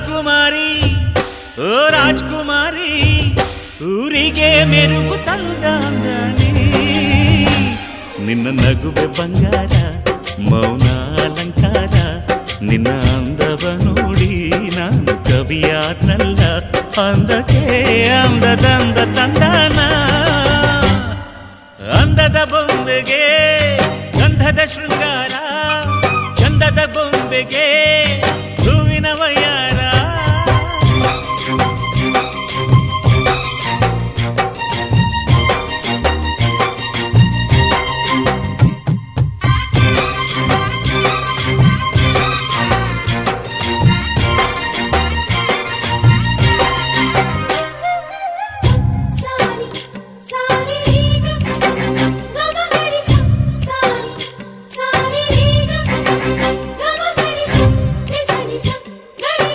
ರಾಜ್ಕುಮಾರಿ ಓ ರಾಜ್ಕುಮಾರಿ ಊರಿಗೆ ಮೆರುಗು ತಂದಾನಿ ನಿನ್ನ ನಗುವೆ ಬಂಗಾರ ಮೌನ ಅಲಂಕಾರ ನಿನ್ನ ಅಂದವ ನೋಡಿ ನಾನು ಕವಿಯಾದ್ನಲ್ಲ ಅಂದಕ್ಕೆ ಅಂದದಂದ ತಂದಾನ ಅಂದದ ಬೊಂಬೆಗೆ ಗಂಧದ ಶೃಂಗಾರ ಚಂದದ ಬೊಂಬೆಗೆ